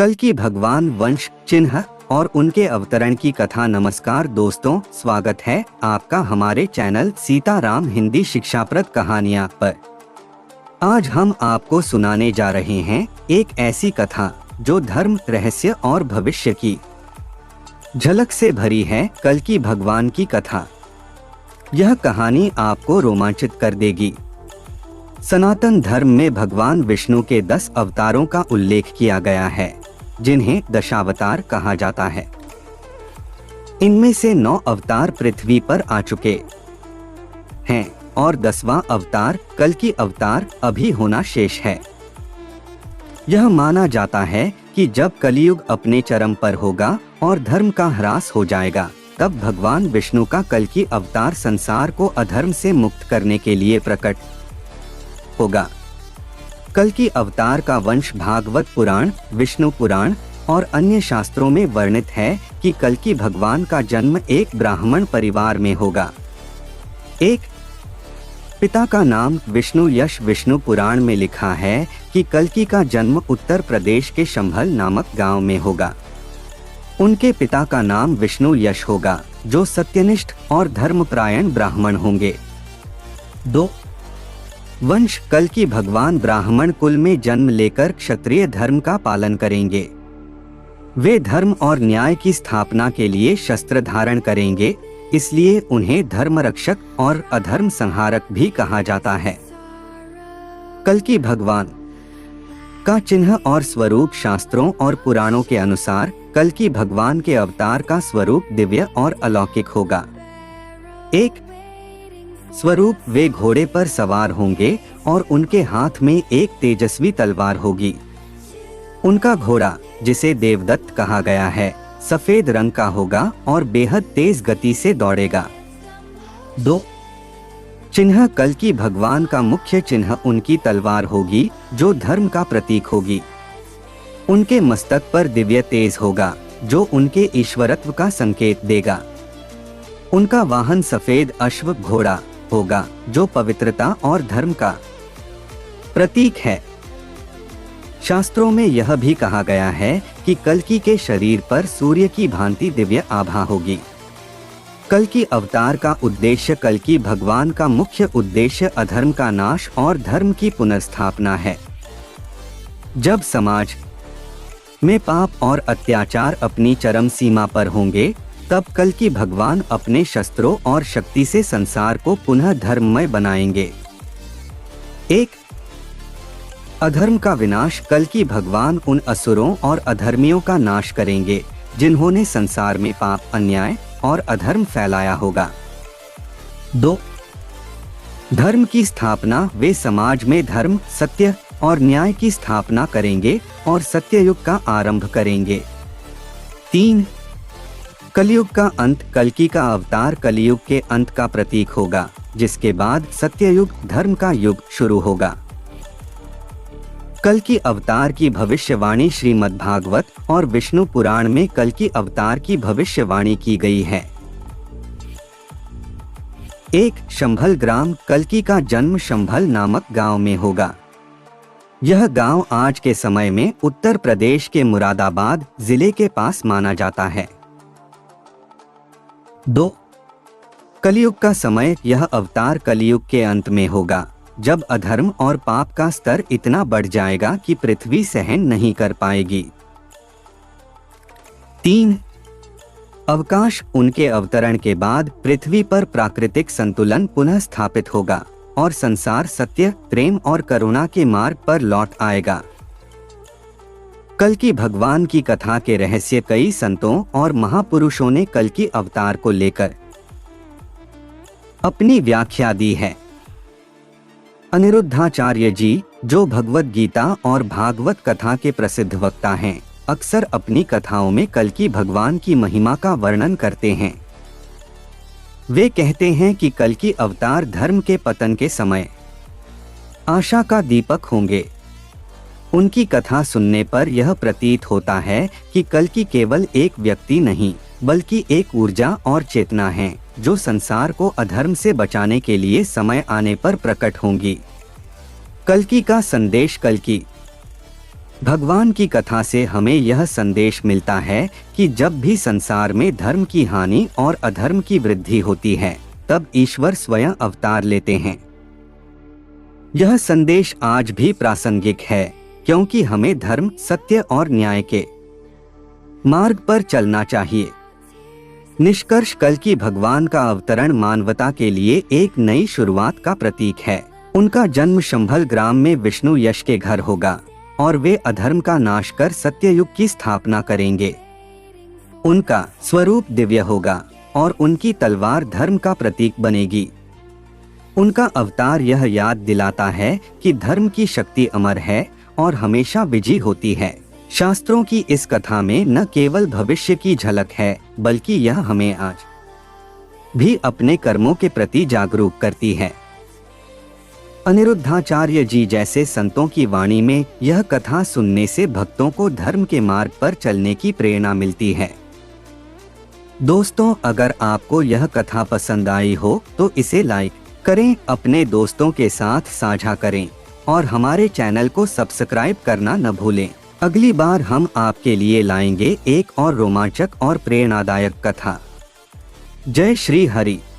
कल्कि भगवान वंश चिन्ह और उनके अवतरण की कथा। नमस्कार दोस्तों, स्वागत है आपका हमारे चैनल सीताराम हिंदी शिक्षाप्रद कहानियाँ पर। आज हम आपको सुनाने जा रहे हैं एक ऐसी कथा जो धर्म, रहस्य और भविष्य की झलक से भरी है। कल्कि भगवान की कथा। यह कहानी आपको रोमांचित कर देगी। सनातन धर्म में भगवान विष्णु के 10 अवतारों का उल्लेख किया गया है, जिन्हें दशावतार कहा जाता है। इनमें से 9 अवतार पृथ्वी पर आ चुके हैं और 10वां अवतार कल्कि अवतार अभी होना शेष है। यह माना जाता है कि जब कलियुग अपने चरम पर होगा और धर्म का ह्रास हो जाएगा, तब भगवान विष्णु का कल्कि अवतार संसार को अधर्म से मुक्त करने के लिए प्रकट होगा। कल्कि अवतार का वंश भागवत पुराण, विष्णु पुराण और अन्य शास्त्रों में वर्णित है कि कल्कि भगवान का जन्म एक ब्राह्मण परिवार में होगा। एक पिता का नाम विष्णु यश विष्णु पुराण में लिखा है कि कल्कि का जन्म उत्तर प्रदेश के शंभल नामक गांव में होगा। उनके पिता का नाम विष्णु यश होगा, जो सत्यनिष्ठ और धर्मपरायण ब्राह्मण होंगे। 2 वंश कल्कि भगवान ब्राह्मण कुल में जन्म लेकर क्षत्रिय धर्म का पालन करेंगे। वे धर्म और न्याय की स्थापना के लिए शस्त्र धारण करेंगे, इसलिए उन्हें धर्मरक्षक और अधर्म संहारक भी कहा जाता है। कल्कि भगवान का चिन्ह और स्वरूप। शास्त्रों और पुराणों के अनुसार कल्कि भगवान के अवतार का स्वरूप दिव्य और अलौकिक होगा। एक स्वरूप, वे घोड़े पर सवार होंगे और उनके हाथ में एक तेजस्वी तलवार होगी। उनका घोड़ा, जिसे देवदत्त कहा गया है, सफेद रंग का होगा और बेहद तेज गति से दौड़ेगा। 2 चिन्ह, कल्कि भगवान का मुख्य चिन्ह उनकी तलवार होगी, जो धर्म का प्रतीक होगी। उनके मस्तक पर दिव्य तेज होगा, जो उनके ईश्वरत्व का संकेत देगा। उनका वाहन सफेद अश्व घोड़ा होगा, जो पवित्रता और धर्म का प्रतीक है। शास्त्रों में यह भी कहा गया है कि कल्कि के शरीर पर सूर्य की भांति दिव्य आभा होगी। कल्कि अवतार का उद्देश्य, कल्कि भगवान का मुख्य उद्देश्य अधर्म का नाश और धर्म की पुनर्स्थापना है। जब समाज में पाप और अत्याचार अपनी चरम सीमा पर होंगे, तब कल्कि भगवान अपने शस्त्रों और शक्ति से संसार को पुनः धर्ममय बनाएंगे। 1 अधर्म का विनाश, कल्कि भगवान उन असुरों और अधर्मियों का नाश करेंगे जिन्होंने संसार में पाप, अन्याय और अधर्म फैलाया होगा। 2 धर्म की स्थापना, वे समाज में धर्म, सत्य और न्याय की स्थापना करेंगे और सत्ययुग का आरंभ करेंगे। 3 कलयुग का अंत, कल्कि का अवतार कलियुग के अंत का प्रतीक होगा, जिसके बाद सत्ययुग, धर्म का युग शुरू होगा। कल्कि अवतार की भविष्यवाणी, श्रीमद् भागवत और विष्णु पुराण में कल्कि अवतार की भविष्यवाणी की गई है। 1 शंभल ग्राम, कल्कि का जन्म शंभल नामक गांव में होगा। यह गांव आज के समय में उत्तर प्रदेश के मुरादाबाद जिले के पास माना जाता है। 2 कलियुग का समय, यह अवतार कलियुग के अंत में होगा, जब अधर्म और पाप का स्तर इतना बढ़ जाएगा कि पृथ्वी सहन नहीं कर पाएगी। 3 अवकाश, उनके अवतरण के बाद पृथ्वी पर प्राकृतिक संतुलन पुनः स्थापित होगा और संसार सत्य, प्रेम और करुणा के मार्ग पर लौट आएगा। कल्कि भगवान की कथा के रहस्य, कई संतों और महापुरुषों ने कल्कि अवतार को लेकर अपनी व्याख्या दी है। अनिरुद्धाचार्य जी, जो भगवत गीता और भागवत कथा के प्रसिद्ध वक्ता हैं, अक्सर अपनी कथाओं में कल्कि भगवान की महिमा का वर्णन करते हैं। वे कहते हैं कि कल्कि अवतार धर्म के पतन के समय आशा का दीपक होंगे। उनकी कथा सुनने पर यह प्रतीत होता है कि कल्कि केवल एक व्यक्ति नहीं, बल्कि एक ऊर्जा और चेतना है, जो संसार को अधर्म से बचाने के लिए समय आने पर प्रकट होंगी। कल्कि का संदेश, कल्कि भगवान की कथा से हमें यह संदेश मिलता है कि जब भी संसार में धर्म की हानि और अधर्म की वृद्धि होती है, तब ईश्वर स्वयं अवतार लेते हैं। यह संदेश आज भी प्रासंगिक है, क्योंकि हमें धर्म, सत्य और न्याय के मार्ग पर चलना चाहिए। निष्कर्ष, कल की भगवान का अवतरण मानवता के लिए एक नई शुरुआत का प्रतीक है। उनका जन्म शंभल ग्राम में विष्णु यश के घर होगा और वे अधर्म का नाश कर सत्ययुग की स्थापना करेंगे। उनका स्वरूप दिव्य होगा और उनकी तलवार धर्म का प्रतीक बनेगी। उनका अवतार यह याद दिलाता है कि धर्म की शक्ति अमर है और हमेशा विजयी होती है। शास्त्रों की इस कथा में न केवल भविष्य की झलक है, बल्कि यह हमें आज भी अपने कर्मों के प्रति जागरूक करती है। अनिरुद्धाचार्य जी जैसे संतों की वाणी में यह कथा सुनने से भक्तों को धर्म के मार्ग पर चलने की प्रेरणा मिलती है। दोस्तों, अगर आपको यह कथा पसंद आई हो तो इसे लाइक करें, अपने दोस्तों के साथ साझा करें और हमारे चैनल को सब्सक्राइब करना न भूलें। अगली बार हम आपके लिए लाएंगे एक और रोमांचक और प्रेरणादायक कथा। जय श्री हरि।